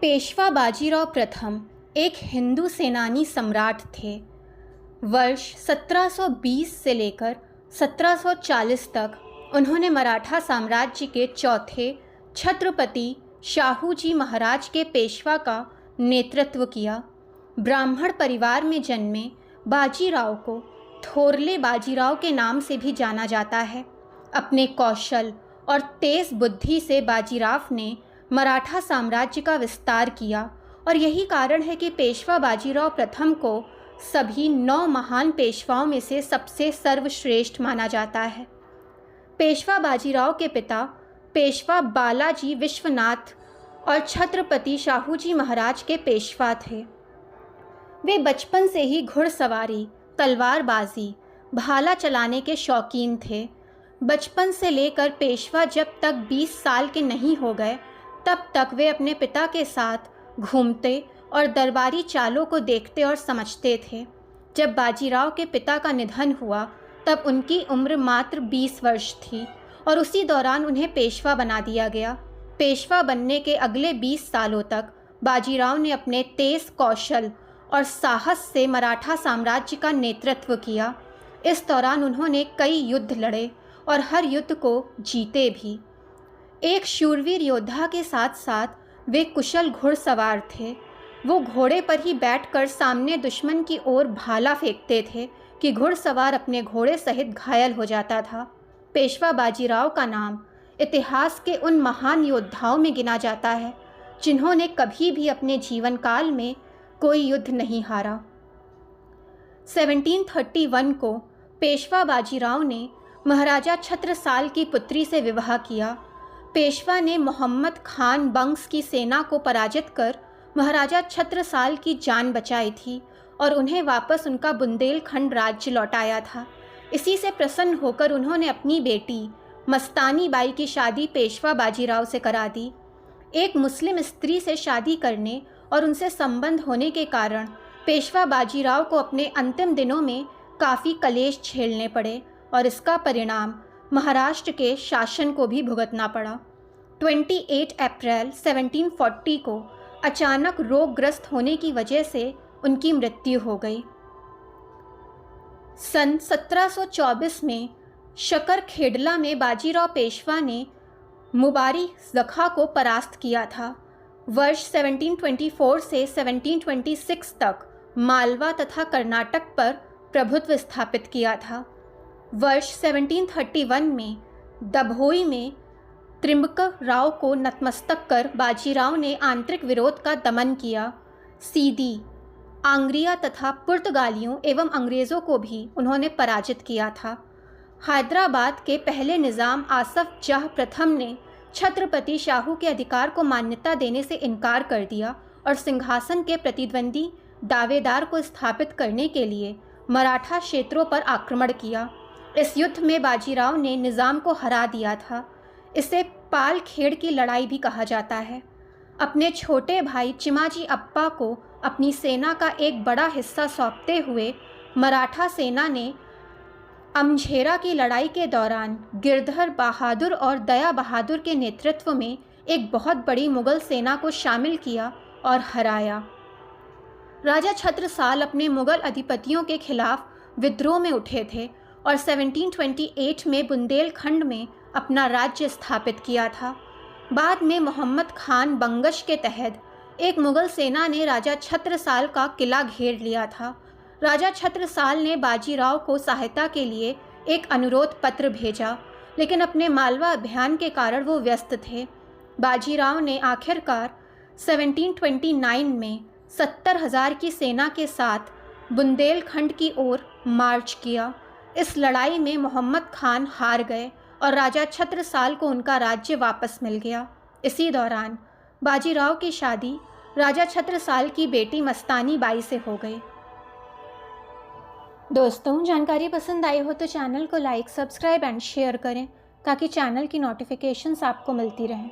पेशवा बाजीराव प्रथम एक हिंदू सेनानी सम्राट थे। वर्ष 1720 से लेकर 1740 तक उन्होंने मराठा साम्राज्य के चौथे छत्रपति शाहूजी महाराज के पेशवा का नेतृत्व किया। ब्राह्मण परिवार में जन्मे बाजीराव को थोरले बाजीराव के नाम से भी जाना जाता है। अपने कौशल और तेज बुद्धि से बाजीराव ने मराठा साम्राज्य का विस्तार किया और यही कारण है कि पेशवा बाजीराव प्रथम को सभी 9 महान पेशवाओं में से सबसे सर्वश्रेष्ठ माना जाता है। पेशवा बाजीराव के पिता पेशवा बालाजी विश्वनाथ और छत्रपति शाहूजी महाराज के पेशवा थे। वे बचपन से ही घुड़सवारी, तलवारबाजी, भाला चलाने के शौकीन थे। बचपन से लेकर पेशवा जब तक 20 साल के नहीं हो गए तब तक वे अपने पिता के साथ घूमते और दरबारी चालों को देखते और समझते थे। जब बाजीराव के पिता का निधन हुआ तब उनकी उम्र मात्र 20 वर्ष थी और उसी दौरान उन्हें पेशवा बना दिया गया। पेशवा बनने के अगले 20 सालों तक बाजीराव ने अपने तेज कौशल और साहस से मराठा साम्राज्य का नेतृत्व किया। इस दौरान उन्होंने कई युद्ध लड़े और हर युद्ध को जीते भी। एक शूरवीर योद्धा के साथ साथ वे कुशल घुड़सवार थे। वो घोड़े पर ही बैठकर सामने दुश्मन की ओर भाला फेंकते थे कि घुड़सवार अपने घोड़े सहित घायल हो जाता था। पेशवा बाजीराव का नाम इतिहास के उन महान योद्धाओं में गिना जाता है जिन्होंने कभी भी अपने जीवन काल में कोई युद्ध नहीं हारा। 1731 को पेशवा बाजीराव ने महाराजा छत्रसाल की पुत्री से विवाह किया। पेशवा ने मोहम्मद खान वंश की सेना को पराजित कर महाराजा छत्रसाल की जान बचाई थी और उन्हें वापस उनका बुंदेलखंड राज्य लौटाया था। इसी से प्रसन्न होकर उन्होंने अपनी बेटी मस्तानी बाई की शादी पेशवा बाजीराव से करा दी। एक मुस्लिम स्त्री से शादी करने और उनसे संबंध होने के कारण पेशवा बाजीराव को अपने अंतिम दिनों में काफ़ी कलेश झेलने पड़े और इसका परिणाम महाराष्ट्र के शासन को भी भुगतना पड़ा। 28 अप्रैल 1740 को अचानक रोगग्रस्त होने की वजह से उनकी मृत्यु हो गई। सन 1724 में शकरखेडला में बाजीराव पेशवा ने मुबारी जखा को परास्त किया था। वर्ष 1724 से 1726 तक मालवा तथा कर्नाटक पर प्रभुत्व स्थापित किया था। वर्ष 1731 में दभोई में त्रिम्बक राव को नतमस्तक कर बाजीराव ने आंतरिक विरोध का दमन किया। सीधी, आंग्रिया तथा पुर्तगालियों एवं अंग्रेज़ों को भी उन्होंने पराजित किया था। हैदराबाद के पहले निज़ाम आसफ जाह प्रथम ने छत्रपति शाहू के अधिकार को मान्यता देने से इनकार कर दिया और सिंहासन के प्रतिद्वंदी दावेदार को स्थापित करने के लिए मराठा क्षेत्रों पर आक्रमण किया। इस युद्ध में बाजीराव ने निज़ाम को हरा दिया था। इसे पालखेड़ की लड़ाई भी कहा जाता है। अपने छोटे भाई चिमाजी अप्पा को अपनी सेना का एक बड़ा हिस्सा सौंपते हुए मराठा सेना ने अमझेरा की लड़ाई के दौरान गिरधर बहादुर और दया बहादुर के नेतृत्व में एक बहुत बड़ी मुग़ल सेना को शामिल किया और हराया। राजा छत्रसाल अपने मुग़ल अधिपतियों के खिलाफ विद्रोह में उठे थे और 1728 में बुंदेलखंड में अपना राज्य स्थापित किया था। बाद में मोहम्मद खान बंगश के तहत एक मुग़ल सेना ने राजा छत्रसाल का किला घेर लिया था। राजा छत्रसाल ने बाजीराव को सहायता के लिए एक अनुरोध पत्र भेजा, लेकिन अपने मालवा अभियान के कारण वो व्यस्त थे। बाजीराव ने आखिरकार 1729 में 70,000 की सेना के साथ बुंदेलखंड की ओर मार्च किया। इस लड़ाई में मोहम्मद खान हार गए और राजा छत्रसाल को उनका राज्य वापस मिल गया। इसी दौरान बाजीराव की शादी राजा छत्रसाल की बेटी मस्तानी बाई से हो गई। दोस्तों, जानकारी पसंद आई हो तो चैनल को लाइक, सब्सक्राइब एंड शेयर करें ताकि चैनल की नोटिफिकेशंस आपको मिलती रहें।